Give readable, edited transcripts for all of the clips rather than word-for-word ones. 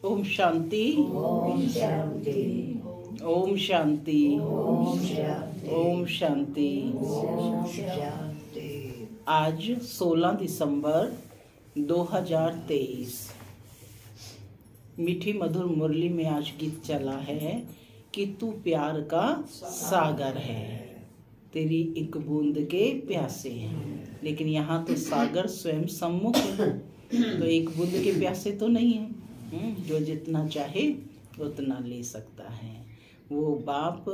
ओम शांति। ओम शांति। ओम शांति। ओम शांति। ओम शांति। ओम शांति। आज 16 दिसंबर 2023। मीठी मधुर मुरली में आज गीत चला है कि तू प्यार का सागर है, तेरी एक बूंद के प्यासे हैं। लेकिन यहाँ तो सागर स्वयं सम्मुख है, तो एक बूंद के प्यासे तो नहीं है। जो जितना चाहे उतना ले सकता है। वो बाप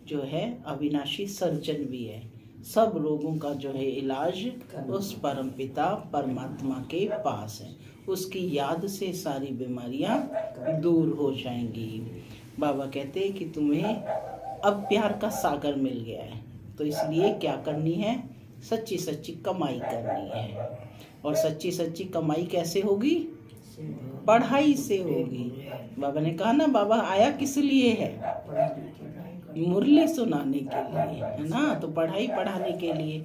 जो है अविनाशी सर्जन भी है। सब रोगों का जो है इलाज उस परमपिता परमात्मा के पास है। उसकी याद से सारी बीमारियां दूर हो जाएंगी। बाबा कहते हैं कि तुम्हें अब प्यार का सागर मिल गया है, तो इसलिए क्या करनी है? सच्ची सच्ची कमाई करनी है। और सच्ची सच्ची कमाई कैसे होगी? पढ़ाई से होगी। बाबा ने कहा ना, बाबा आया किस लिए है? मुरली सुनाने के लिए, है ना। तो पढ़ाई पढ़ाने के लिए,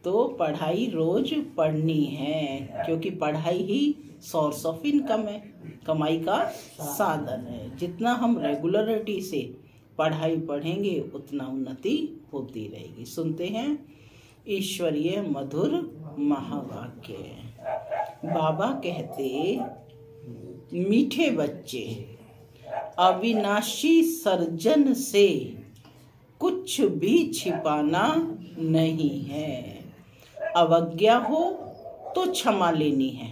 तो पढ़ाई रोज पढ़नी है, क्योंकि पढ़ाई ही सोर्स ऑफ इनकम है, कमाई का साधन है। जितना हम रेगुलरिटी से पढ़ाई पढ़ेंगे उतना उन्नति होती रहेगी। सुनते हैं ईश्वरीय मधुर महावाक्य। बाबा कहते, मीठे बच्चे, अविनाशी सर्जन से कुछ भी छिपाना नहीं है। अवज्ञा हो तो क्षमा लेनी है,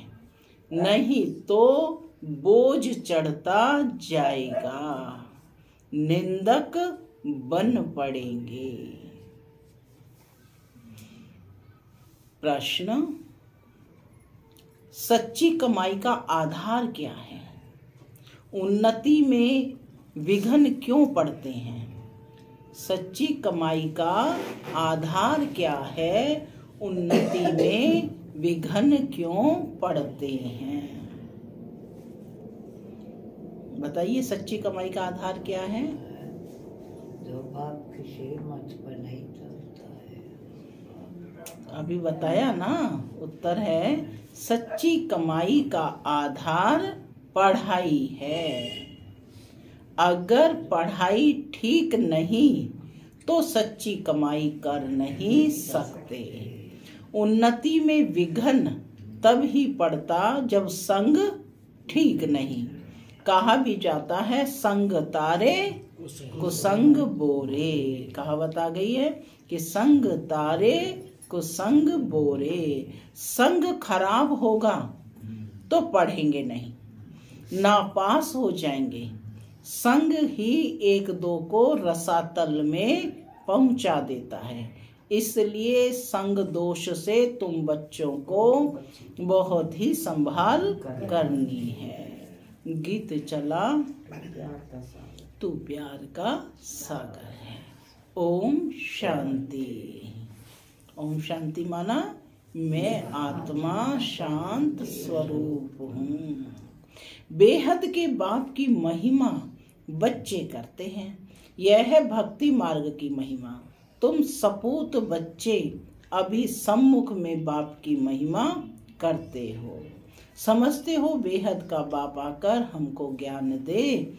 नहीं तो बोझ चढ़ता जाएगा, निंदक बन पड़ेंगे। प्रश्न, सच्ची कमाई का आधार क्या है? उन्नति में विघ्न क्यों पड़ते हैं? सच्ची कमाई का आधार क्या है? उन्नति में विघ्न क्यों पड़ते हैं? बताइए, सच्ची कमाई का आधार क्या है? जो बाप किसी मत पर नहीं चलता है। अभी बताया ना, उत्तर है सच्ची कमाई का आधार पढ़ाई है। अगर पढ़ाई ठीक नहीं तो सच्ची कमाई कर नहीं सकते। उन्नति में विघ्न तब ही पड़ता जब संग ठीक नहीं। कहा भी जाता है, संग तारे कुसंग बोरे। कहावत आ गई है कि संग तारे कुसंग बोरे। संग खराब होगा तो पढ़ेंगे नहीं, नापास हो जाएंगे। संग ही एक दो को रसातल में पहुंचा देता है। इसलिए संग दोष से तुम बच्चों को बहुत ही संभाल करनी है। गीत चला, तू प्यार का सागर है। ओम शांति। ओम शांति माना मैं आत्मा शांत स्वरूप हूँ। बेहद के बाप की महिमा बच्चे करते हैं। यह है भक्ति मार्ग की महिमा। तुम सपूत बच्चे अभी सम्मुख में बाप की महिमा करते हो। समझते हो बेहद का बाप आकर हमको ज्ञान दे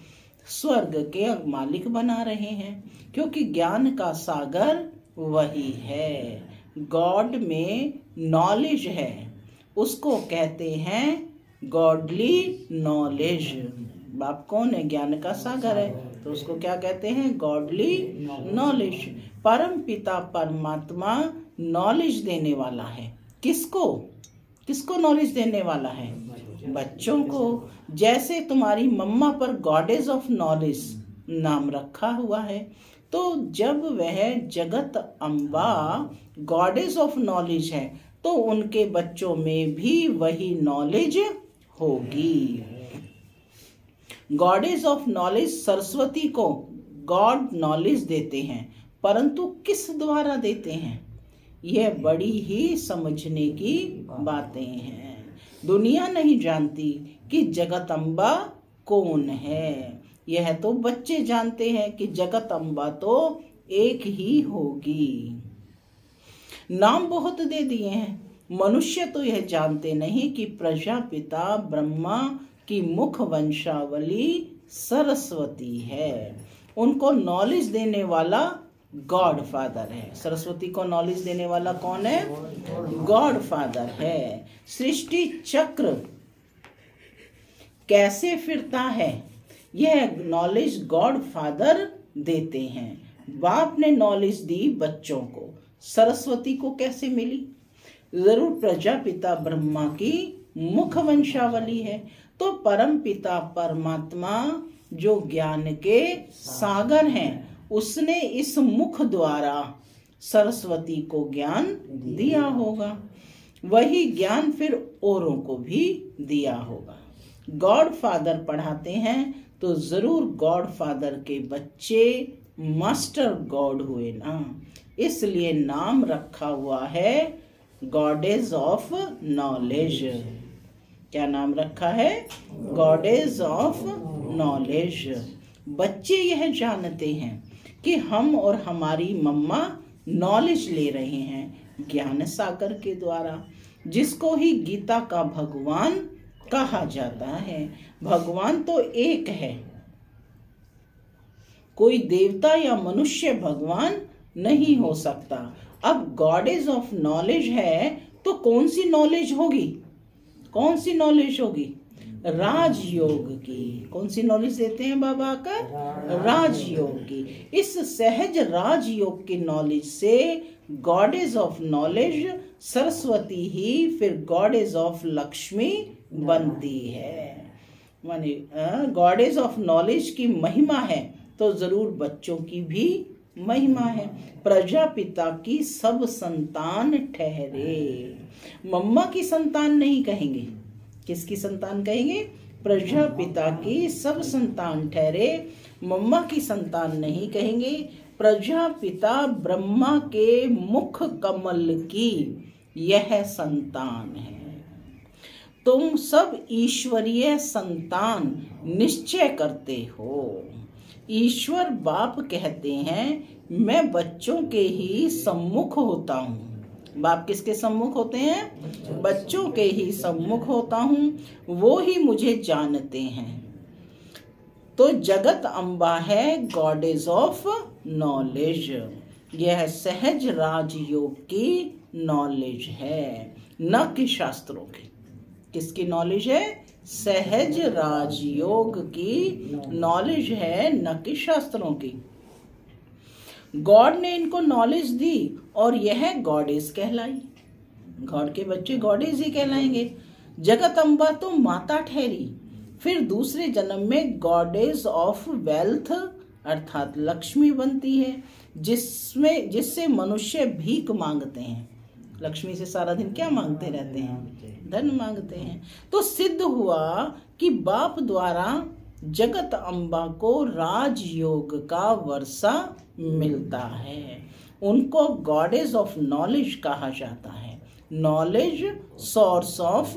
स्वर्ग के मालिक बना रहे हैं, क्योंकि ज्ञान का सागर वही है। गॉड में नॉलेज है, उसको कहते हैं गॉडली नॉलेज। बाप कौन है? ज्ञान का सागर है, तो उसको क्या कहते हैं? Godly knowledge. परम पिता परमात्मा नॉलेज देने वाला है। किसको? किसको नॉलेज देने वाला है? बच्चों को। जैसे तुम्हारी मम्मा पर गॉडेज ऑफ नॉलेज नाम रखा हुआ है, तो जब वह जगत अम्बा गॉडेज ऑफ नॉलेज है, तो उनके बच्चों में भी वही नॉलेज होगी। गॉडेज ऑफ नॉलेज सरस्वती को गॉड नॉलेज देते हैं, परंतु किस द्वारा देते हैं? यह बड़ी ही समझने की बातें हैं। दुनिया नहीं जानती कि जगत अम्बा कौन है। यह तो बच्चे जानते हैं कि जगत अम्बा तो एक ही होगी। नाम बहुत दे दिए हैं, मनुष्य तो यह जानते नहीं कि प्रजापिता ब्रह्मा की मुख वंशावली सरस्वती है। उनको नॉलेज देने वाला गॉड फादर है। सरस्वती को नॉलेज देने वाला कौन है? गॉड फादर है। सृष्टि चक्र कैसे फिरता है, यह नॉलेज गॉड फादर देते हैं। बाप ने नॉलेज दी बच्चों को, सरस्वती को कैसे मिली? जरूर प्रजापिता ब्रह्मा की मुख वंशावली है। तो परम पिता परमात्मा जो ज्ञान के सागर हैं, उसने इस मुख द्वारा सरस्वती को ज्ञान दिया होगा। वही ज्ञान फिर औरों को भी दिया होगा। गॉड फादर पढ़ाते हैं तो जरूर गॉड फादर के बच्चे मास्टर गॉड हुए ना, इसलिए नाम रखा हुआ है गॉडेज ऑफ नॉलेज। क्या नाम रखा है? Goddess of knowledge. बच्चे यह जानते हैं कि हम और हमारी मम्मा नॉलेज ले रहे हैं ज्ञान सागर के द्वारा, जिसको ही गीता का भगवान कहा जाता है। भगवान तो एक है, कोई देवता या मनुष्य भगवान नहीं हो सकता। अब गॉडेज ऑफ नॉलेज है तो कौन सी नॉलेज होगी? कौन सी नॉलेज होगी? राजयोग की। कौन सी नॉलेज देते हैं बाबा आकर? राजयोग की। इस सहज राजयोग की नॉलेज से गॉडेज ऑफ नॉलेज सरस्वती ही फिर गॉडेज ऑफ लक्ष्मी बनती है। माने गॉडेज ऑफ नॉलेज की महिमा है तो जरूर बच्चों की भी महिमा है। प्रजापिता की सब संतान ठहरे। मम्मा की संतान नहीं कहेंगे, किसकी संतान कहेंगे? प्रजापिता की सब संतान ठहरे। मम्मा की संतान नहीं कहेंगे। प्रजापिता ब्रह्मा के मुख कमल की यह संतान है। तुम सब ईश्वरीय संतान निश्चय करते हो। ईश्वर बाप कहते हैं मैं बच्चों के ही सम्मुख होता हूँ। बाप किसके सम्मुख होते हैं? बच्चों के ही सम्मुख होता हूँ, वो ही मुझे जानते हैं। तो जगत अम्बा है गॉडेज ऑफ नॉलेज। यह सहज राजयोग की नॉलेज है, न कि शास्त्रों की। किसकी नॉलेज है? सहज राजयोग की नॉलेज है, न कि शास्त्रों की। गॉड ने इनको नॉलेज दी और यह गॉडेस कहलाई। गॉड के बच्चे गॉडेस ही कहलाएंगे। जगत अम्बा तो माता ठहरी, फिर दूसरे जन्म में गॉडेस ऑफ वेल्थ अर्थात लक्ष्मी बनती है, जिससे मनुष्य भीख मांगते हैं। लक्ष्मी से सारा दिन क्या मांगते रहते हैं? धन मांगते हैं। तो सिद्ध हुआ कि बाप द्वारा जगत अम्बा को राजयोग का वर्षा मिलता है। उनको गॉडेज ऑफ नॉलेज कहा जाता है। नॉलेज सोर्स ऑफ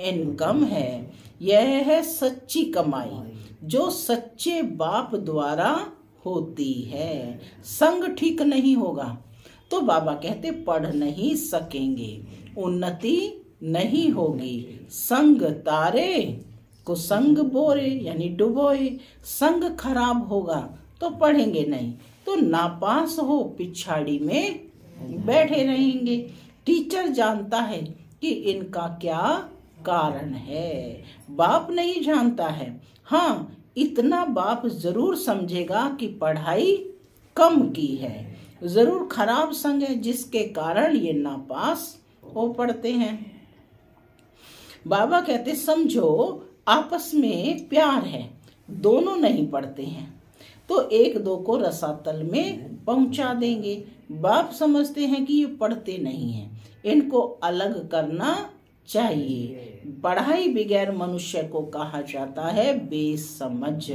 इनकम है। यह है सच्ची कमाई जो सच्चे बाप द्वारा होती है। संग ठीक नहीं होगा तो बाबा कहते पढ़ नहीं सकेंगे, उन्नति नहीं होगी। संग तारे को संग बोरे यानी डुबोए। संग खराब होगा तो पढ़ेंगे नहीं, तो नापास हो पिछाड़ी में बैठे रहेंगे। टीचर जानता है कि इनका क्या कारण है, बाप नहीं जानता है। हाँ, इतना बाप जरूर समझेगा कि पढ़ाई कम की है, जरूर खराब संग है जिसके कारण ये नापास हो पड़ते हैं। बाबा कहते समझो आपस में प्यार है, दोनों नहीं पढ़ते हैं तो एक दो को रसातल में पहुंचा देंगे। बाप समझते हैं कि ये पढ़ते नहीं हैं, इनको अलग करना चाहिए। पढ़ाई बगैर मनुष्य को कहा जाता है बेसमझ।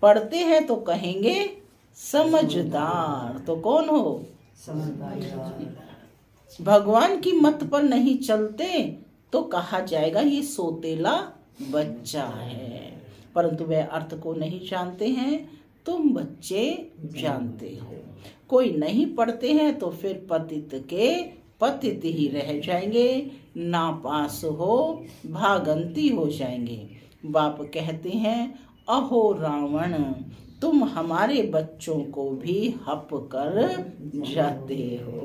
पढ़ते हैं तो कहेंगे समझदार, तो कौन हो? भगवान की मत पर नहीं चलते तो कहा जाएगा ये सोतेला बच्चा है। परंतु वह अर्थ को नहीं जानते हैं, तुम बच्चे जानते हो। कोई नहीं पढ़ते हैं तो फिर पतित के पतित ही रह जाएंगे, नापास हो भागंती हो जाएंगे। बाप कहते हैं, अहो रावण, तुम हमारे बच्चों को भी हप कर जाते हो।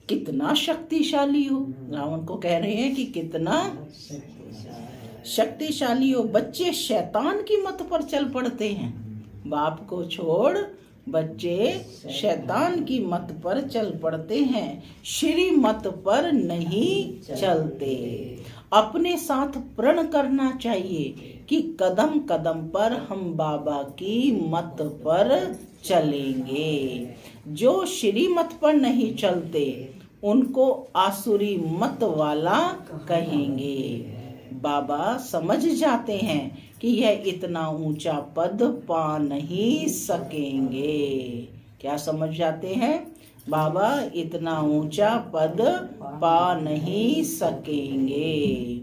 कितना शक्तिशाली हो। रावण को कह रहे हैं कि कितना शक्तिशाली हो। बच्चे शैतान की मत पर चल पड़ते हैं। बाप को छोड़ बच्चे शैतान की मत पर चल पड़ते हैं, श्री मत पर नहीं चलते। अपने साथ प्रण करना चाहिए कि कदम कदम पर हम बाबा की मत पर चलेंगे। जो श्री मत पर नहीं चलते उनको आसुरी मत वाला कहेंगे। बाबा समझ जाते हैं कि यह इतना ऊंचा पद पा नहीं सकेंगे। क्या समझ जाते हैं? बाबा इतना ऊंचा पद पा नहीं सकेंगे,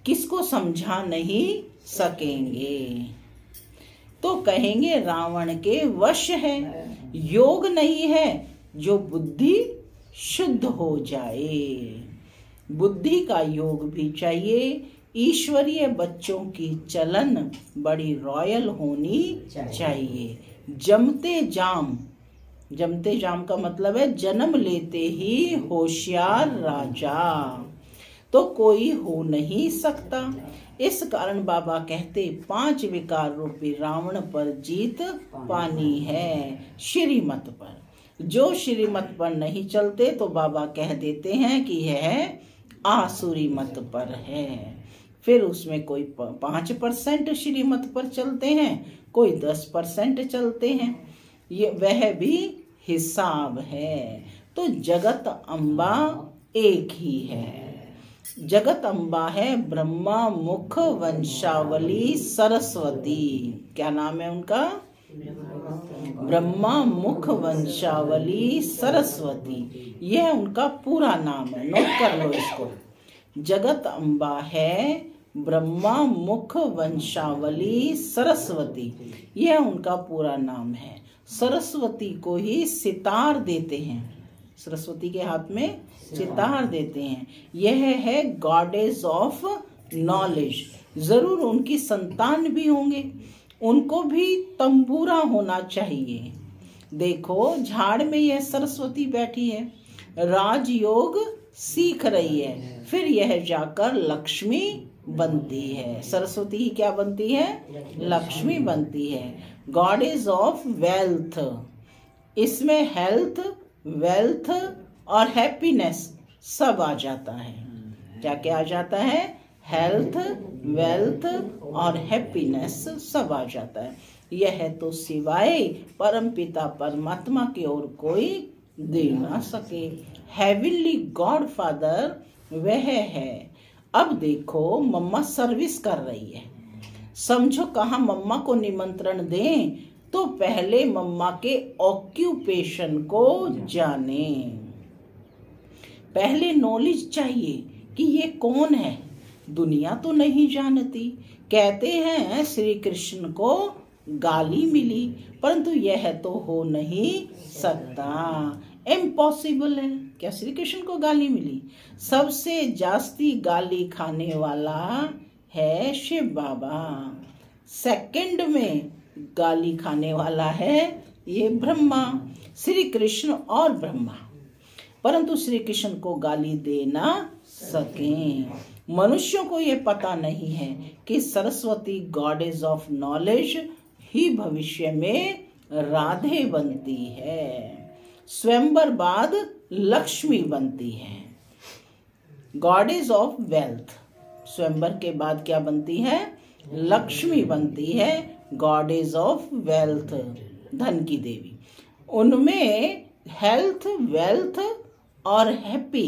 किसको समझा नहीं सकेंगे। तो कहेंगे रावण के वश है, योग नहीं है जो बुद्धि शुद्ध हो जाए। बुद्धि का योग भी चाहिए। ईश्वरीय बच्चों की चलन बड़ी रॉयल होनी चाहिए। जमते जाम का मतलब है जन्म लेते ही होशियार राजा तो कोई हो नहीं सकता। इस कारण बाबा कहते 5 विकार रूपी रावण पर जीत पानी है श्रीमत पर। जो श्रीमत पर नहीं चलते तो बाबा कह देते हैं कि यह आसुरी मत पर है। फिर उसमें कोई 5% श्रीमत पर चलते हैं, कोई 10% चलते हैं। ये वह भी हिसाब है। तो जगत अम्बा एक ही है। जगत अम्बा है ब्रह्मा मुख वंशावली सरस्वती। क्या नाम है उनका? ब्रह्मा मुख वंशावली सरस्वती, यह उनका पूरा नाम है। नोट कर लो इसको। जगत अम्बा है ब्रह्मा मुख वंशावली सरस्वती, यह उनका पूरा नाम है। सरस्वती को ही सितार देते हैं, सरस्वती के हाथ में सितार देते हैं। यह है गॉडेस ऑफ नॉलेज। जरूर उनकी संतान भी होंगे, उनको भी तंबूरा होना चाहिए। देखो झाड़ में यह सरस्वती बैठी है, राजयोग सीख रही है, फिर यह जाकर लक्ष्मी बनती है। सरस्वती ही क्या बनती है? लक्ष्मी बनती है। गॉडेस ऑफ वेल्थ, इसमें हेल्थ, वेल्थ और हैप्पीनेस सब आ जाता है। क्या क्या आ जाता है? हेल्थ, वेल्थ और हैप्पीनेस सब आ जाता है। यह तो सिवाय परमपिता परमात्मा की ओर कोई दे ना सके। हेवनली गॉड फादर वह है। अब देखो मम्मा सर्विस कर रही है। समझो कहाँ मम्मा को निमंत्रण दें तो पहले मम्मा के ऑक्यूपेशन को जाने। पहले नॉलेज चाहिए कि ये कौन है। दुनिया तो नहीं जानती। कहते हैं श्री कृष्ण को गाली मिली, परंतु यह तो हो नहीं सकता, इम्पॉसिबल है। क्या श्री कृष्ण को गाली मिली? सबसे जास्ती गाली खाने वाला है शिव बाबा। सेकंड में गाली खाने वाला है ये ब्रह्मा, श्री कृष्ण और ब्रह्मा, परंतु श्री कृष्ण को गाली दे ना सके। मनुष्यों को ये पता नहीं है कि सरस्वती गॉडेस ऑफ नॉलेज ही भविष्य में राधे बनती है। स्वयंवर बाद लक्ष्मी बनती है। गॉडेस ऑफ वेल्थ, स्वयंवर के बाद क्या बनती है? लक्ष्मी बनती है। गॉडेस ऑफ वेल्थ, धन की देवी। उनमें हेल्थ, वेल्थ और हैप्पी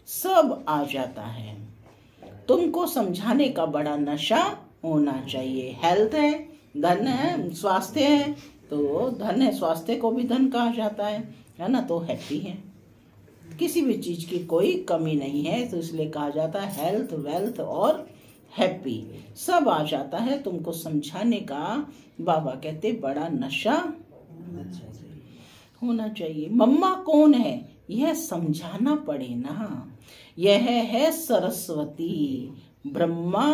सब आ जाता है। तुमको समझाने का बड़ा नशा होना चाहिए। हेल्थ है, धन है, स्वास्थ्य है, तो धन है, स्वास्थ्य को भी धन कहा जाता है ना, तो हैप्पी है। किसी भी चीज की कोई कमी नहीं है, तो इसलिए कहा जाता है हेल्थ, वेल्थ और हैप्पी सब आ जाता है। तुमको समझाने का बाबा कहते बड़ा नशा होना चाहिए। मम्मा कौन है यह समझाना पड़े ना। यह है सरस्वती, ब्रह्मा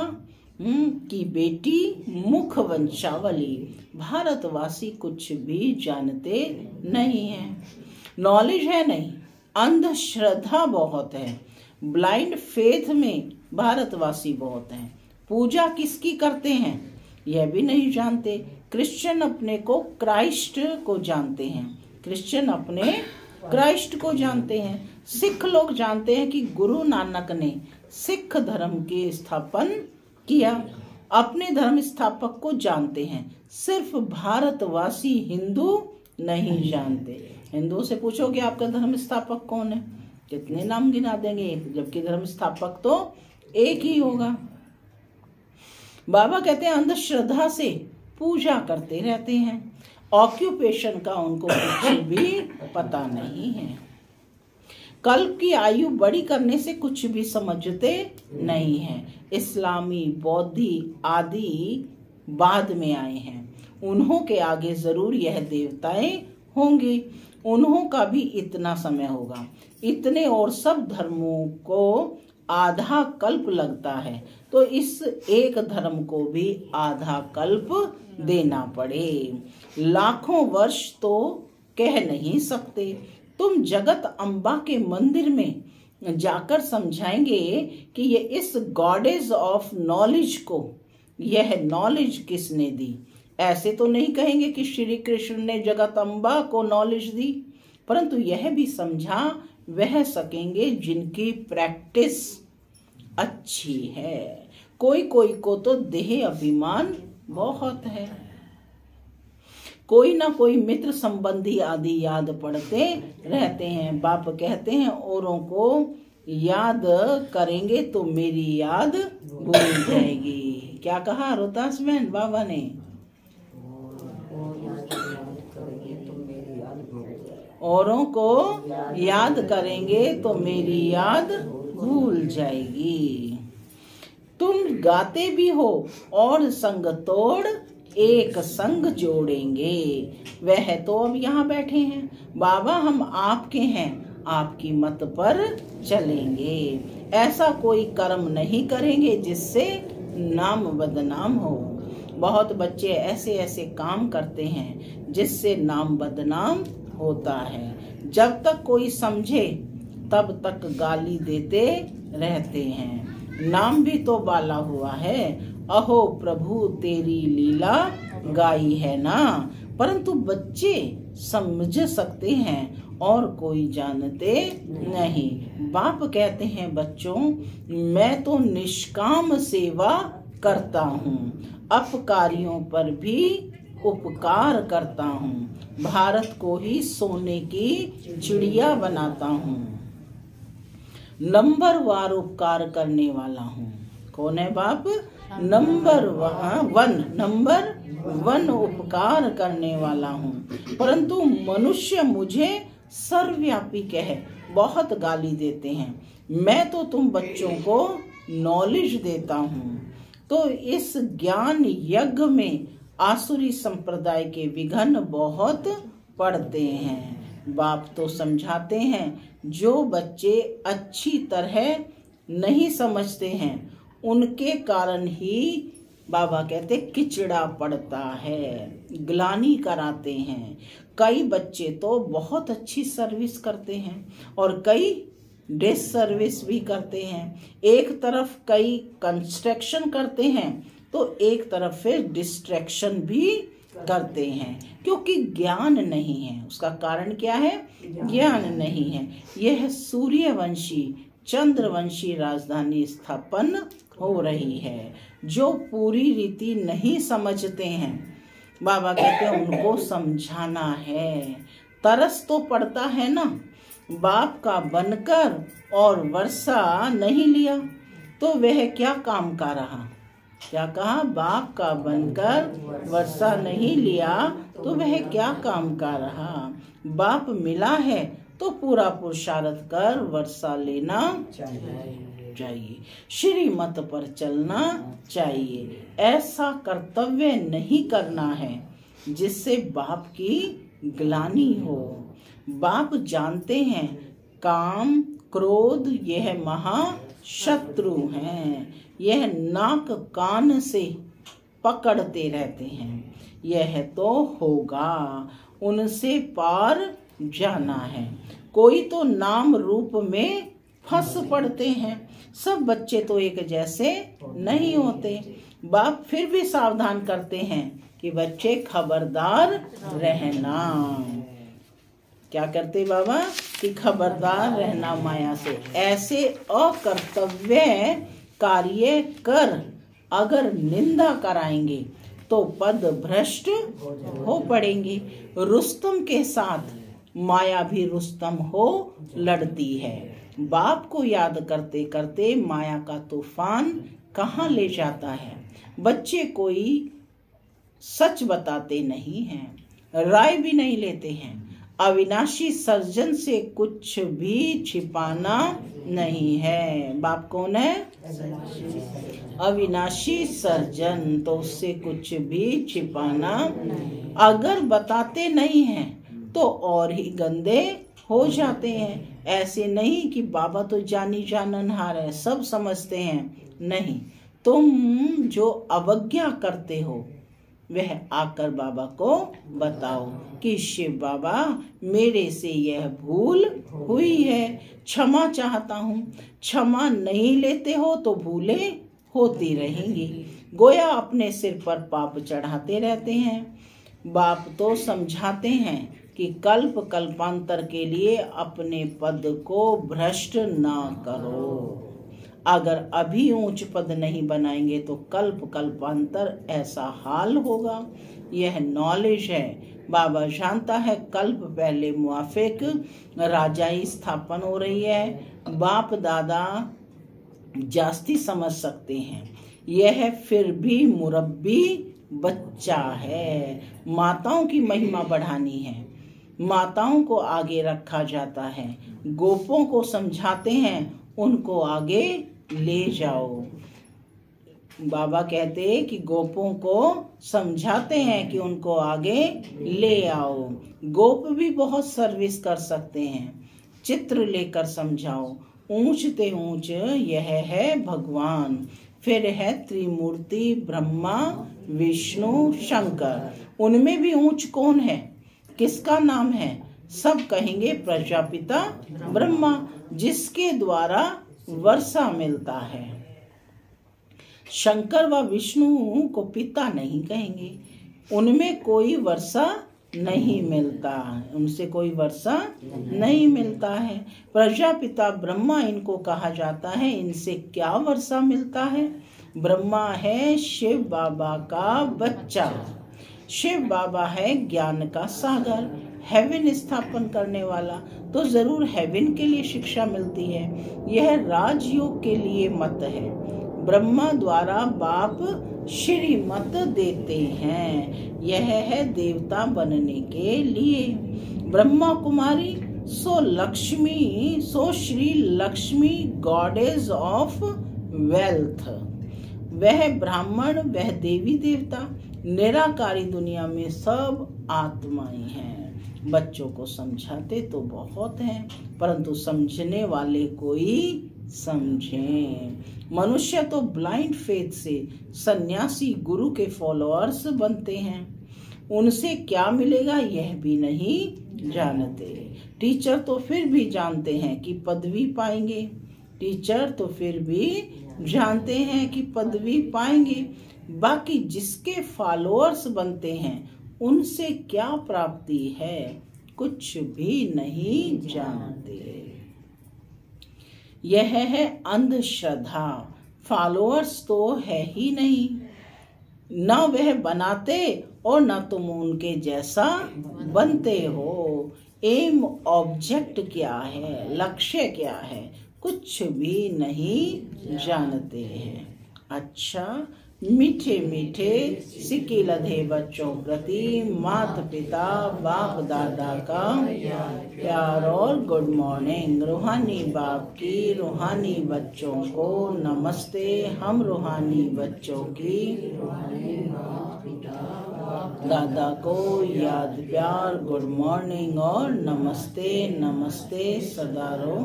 की बेटी मुख वंशावली। भारतवासी कुछ भी जानते नहीं है, नॉलेज है नहीं, अंधश्रद्धा बहुत है, ब्लाइंड फेथ में भारतवासी बहुत हैं। पूजा किसकी करते हैं यह भी नहीं जानते। क्रिश्चियन अपने को क्राइस्ट को जानते हैं, क्रिश्चियन अपने क्राइस्ट को जानते हैं। सिख लोग जानते हैं कि गुरु नानक ने सिख धर्म के स्थापन किया, अपने धर्म स्थापक को जानते हैं। सिर्फ भारतवासी हिंदू नहीं जानते। हिंदू से पूछोगे आपका धर्म स्थापक कौन है, कितने नाम गिना देंगे, जबकि धर्म स्थापक तो एक ही होगा। बाबा कहते हैं अंधश्रद्धा से पूजा करते रहते हैं, ऑक्यूपेशन का उनको कुछ भी पता नहीं है। कल्प की आयु बड़ी करने से कुछ भी समझते नहीं हैं। इस्लामी बौद्धि आदि बाद में आए हैं, उन्हों के आगे जरूर यह देवताएं होंगे, उन्हों का भी इतना समय होगा। इतने और सब धर्मों को आधा कल्प लगता है, तो इस एक धर्म को भी आधा कल्प देना पड़े। लाखों वर्ष तो कह नहीं सकते। तुम जगत अम्बा के मंदिर में जाकर समझाएंगे कि ये इस गॉडेस ऑफ नॉलेज को यह नॉलेज किसने दी। ऐसे तो नहीं कहेंगे कि श्री कृष्ण ने जगत अम्बा को नॉलेज दी, परंतु यह भी समझा वह सकेंगे जिनकी प्रैक्टिस अच्छी है। कोई कोई को तो देह अभिमान बहुत है, कोई ना कोई मित्र संबंधी आदि याद पड़ते रहते हैं। बाप कहते हैं औरों को याद करेंगे तो मेरी याद भूल जाएगी। क्या कहा रोहतास बहन बाबा ने, औरों को याद करेंगे तो मेरी याद भूल जाएगी। तुम गाते भी हो और संग तोड़ एक संग जोड़ेंगे। वह तो अब यहाँ बैठे हैं, बाबा हम आपके हैं, आपकी मत पर चलेंगे। ऐसा कोई कर्म नहीं करेंगे जिससे नाम बदनाम हो। बहुत बच्चे ऐसे ऐसे काम करते हैं जिससे नाम बदनाम होता है। जब तक कोई समझे तब तक गाली देते रहते हैं। नाम भी तो बाला हुआ है, अहो प्रभु तेरी लीला गाई है ना। परंतु बच्चे समझ सकते हैं और कोई जानते नहीं। बाप कहते हैं बच्चों मैं तो निष्काम सेवा करता हूँ, अपकारियों पर भी उपकार करता हूँ, भारत को ही सोने की चिड़िया बनाता हूँ, नंबर वार उपकार करने वाला हूँ। कौन है बाप? नंबर वन उपकार करने वाला हूँ। परंतु मनुष्य मुझे सर्वव्यापी कह बहुत गाली देते हैं। मैं तो तुम बच्चों को नॉलेज देता हूँ। तो इस ज्ञान यज्ञ में आसुरी संप्रदाय के विघ्न बहुत पड़ते हैं। बाप तो समझाते हैं जो बच्चे अच्छी तरह नहीं समझते हैं उनके कारण ही बाबा कहते किचड़ा पड़ता है, ग्लानी कराते हैं। कई बच्चे तो बहुत अच्छी सर्विस करते हैं और कई डिस सर्विस भी करते हैं। एक तरफ कई कंस्ट्रक्शन करते हैं तो एक तरफ फिर डिस्ट्रैक्शन भी करते हैं, क्योंकि ज्ञान नहीं है। उसका कारण क्या है? ज्ञान नहीं है। यह सूर्यवंशी चंद्रवंशी राजधानी स्थापन हो रही है। जो पूरी रीति नहीं समझते हैं बाबा कहते हैं उनको समझाना है। तरस तो पड़ता है ना, बाप का बनकर और वर्षा नहीं लिया तो वह क्या काम का रहा। क्या कहा? बाप का बनकर वर्षा नहीं लिया तो वह क्या काम का रहा। बाप मिला है तो पूरा पुरुषार्थ कर वर्षा लेना चाहिए, श्रीमत पर चलना चाहिए। ऐसा कर्तव्य नहीं करना है जिससे बाप की ग्लानि हो। बाप जानते हैं काम क्रोध यह महाशत्रु हैं। यह नाक कान से पकड़ते रहते हैं। यह तो होगा, उनसे पार जाना है। कोई तो नाम रूप में फंस पड़ते हैं। सब बच्चे तो एक जैसे नहीं होते। बाप फिर भी सावधान करते हैं कि बच्चे खबरदार रहना। क्या करते बाबा कि खबरदार रहना माया से। ऐसे अकर्तव्य कार्य कर अगर निंदा कराएंगे तो पद भ्रष्ट हो पड़ेंगे। रुस्तम के साथ माया भी रुस्तम हो लड़ती है। बाप को याद करते करते माया का तूफान कहाँ ले जाता है। बच्चे कोई सच बताते नहीं हैं, राय भी नहीं लेते हैं। अविनाशी सर्जन से कुछ भी छिपाना नहीं है। बाप कौन है? अविनाशी सर्जन, तो उससे कुछ भी छिपाना। अगर बताते नहीं हैं तो और ही गंदे हो जाते हैं। ऐसे नहीं कि बाबा तो जानी जाननहार है, सब समझते हैं। नहीं, तुम जो अवज्ञा करते हो वह आकर बाबा को बताओ कि शिव बाबा मेरे से यह भूल हुई है, क्षमा चाहता हूँ। क्षमा नहीं लेते हो तो भूलें होती रहेंगी। गोया अपने सिर पर पाप चढ़ाते रहते हैं। बाप तो समझाते हैं कि कल्प कल्पांतर के लिए अपने पद को भ्रष्ट ना करो। अगर अभी ऊंच पद नहीं बनाएंगे तो कल्प कल्पांतर ऐसा हाल होगा। यह नॉलेज है। बाबा जानता है कल्प पहले मुआफिक राजाई स्थापन हो रही है। बाप दादा जास्ती समझ सकते हैं। यह फिर भी मुरब्बी बच्चा है। माताओं की महिमा बढ़ानी है, माताओं को आगे रखा जाता है। गोपों को समझाते हैं, उनको आगे ले जाओ। बाबा कहते हैं कि गोपों को समझाते हैं कि उनको आगे ले आओ। गोप भी बहुत सर्विस कर सकते हैं। चित्र लेकर समझाओ। ऊंचते ऊंच यह है भगवान, फिर है त्रिमूर्ति ब्रह्मा विष्णु शंकर। उनमें भी ऊंच कौन है, किसका नाम है? सब कहेंगे प्रजापिता ब्रह्मा, जिसके द्वारा वर्षा मिलता है। शंकर व विष्णु को पिता नहीं कहेंगे, उनमें कोई वर्षा नहीं मिलता, उनसे कोई वर्षा नहीं मिलता है। प्रजापिता ब्रह्मा इनको कहा जाता है। इनसे क्या वर्षा मिलता है? ब्रह्मा है शिव बाबा का बच्चा। शिव बाबा है ज्ञान का सागर, हेवन स्थापन करने वाला, तो जरूर हेवन के लिए शिक्षा मिलती है। यह राजयोग के लिए मत है। ब्रह्मा द्वारा बाप श्रीमत देते हैं। यह है देवता बनने के लिए। Brahma Kumari so Lakshmi, so Shri Lakshmi goddess of wealth. वह ब्राह्मण, वह देवी देवता। निराकारी दुनिया में सब आत्माएं हैं। बच्चों को समझाते तो बहुत हैं, परंतु समझने वाले कोई समझें। मनुष्य तो ब्लाइंड फेथ से सन्यासी गुरु के फॉलोअर्स बनते हैं। उनसे क्या मिलेगा यह भी नहीं जानते। टीचर तो फिर भी जानते हैं कि पदवी पाएंगे। टीचर तो फिर भी जानते हैं कि पदवी पाएंगे। बाकी जिसके फॉलोअर्स बनते हैं उनसे क्या प्राप्ति है, कुछ भी नहीं जानते। यह है अंधश्रद्धा। फॉलोअर्स तो है ही नहीं, न वह बनाते और न तुम उनके जैसा बनते हो। एम ऑब्जेक्ट क्या है, लक्ष्य क्या है, कुछ भी नहीं जानते हैं। अच्छा, मीठे मीठे सिक्के लधे बच्चों प्रति माता पिता बाप दादा का प्यार और गुड मॉर्निंग। रूहानी बाप की रूहानी बच्चों को नमस्ते। हम रूहानी बच्चों की दादा को याद प्यार गुड मॉर्निंग और नमस्ते नमस्ते सदा रहो।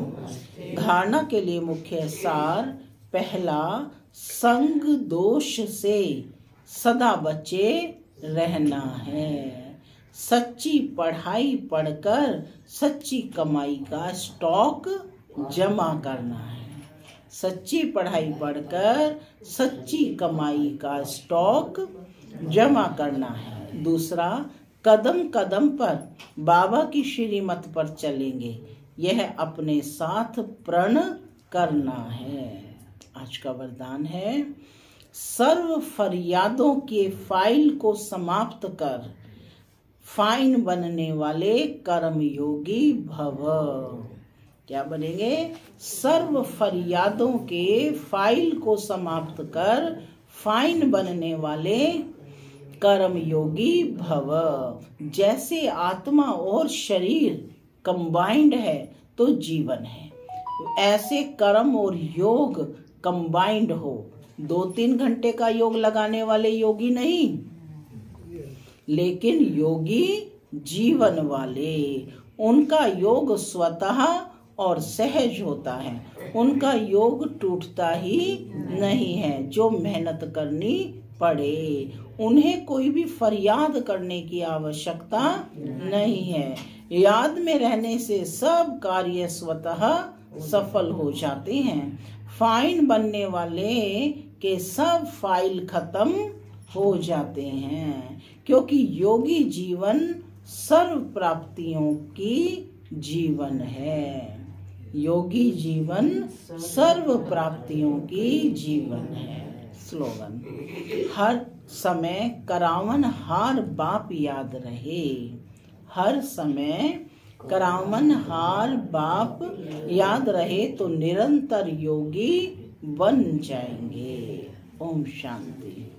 धारणा के लिए मुख्य सार। पहला, संग दोष से सदा बचे रहना है। सच्ची पढ़ाई पढ़कर सच्ची कमाई का स्टॉक जमा करना है। सच्ची पढ़ाई पढ़कर सच्ची कमाई का स्टॉक जमा करना है। दूसरा, कदम कदम पर बाबा की श्रीमत पर चलेंगे, यह अपने साथ प्रण करना है। आज का वरदान है, सर्व फरियादों के फाइल को समाप्त कर फाइन बनने वाले कर्मयोगी भव। क्या बनेंगे? सर्व फरियादों के फाइल को समाप्त कर फाइन बनने वाले कर्मयोगी भव। जैसे आत्मा और शरीर कंबाइंड है तो जीवन है, ऐसे कर्म और योग कंबाइंड हो। 2-3 घंटे का योग लगाने वाले योगी नहीं, लेकिन योगी जीवन वाले। उनका योग स्वतः और सहज होता है, उनका योग टूटता ही नहीं है। जो मेहनत करनी पड़े, उन्हें कोई भी फरियाद करने की आवश्यकता नहीं है। याद में रहने से सब कार्य स्वतः सफल हो जाते हैं। फाइन बनने वाले के सब फाइल खत्म हो जाते हैं, क्योंकि योगी जीवन सर्व प्राप्तियों की जीवन है। योगी जीवन सर्व प्राप्तियों की जीवन है। स्लोगन, हर समय करावन हार बाप याद रहे। हर समय करावन हार बाप याद रहे तो निरंतर योगी बन जाएंगे। ओम शांति।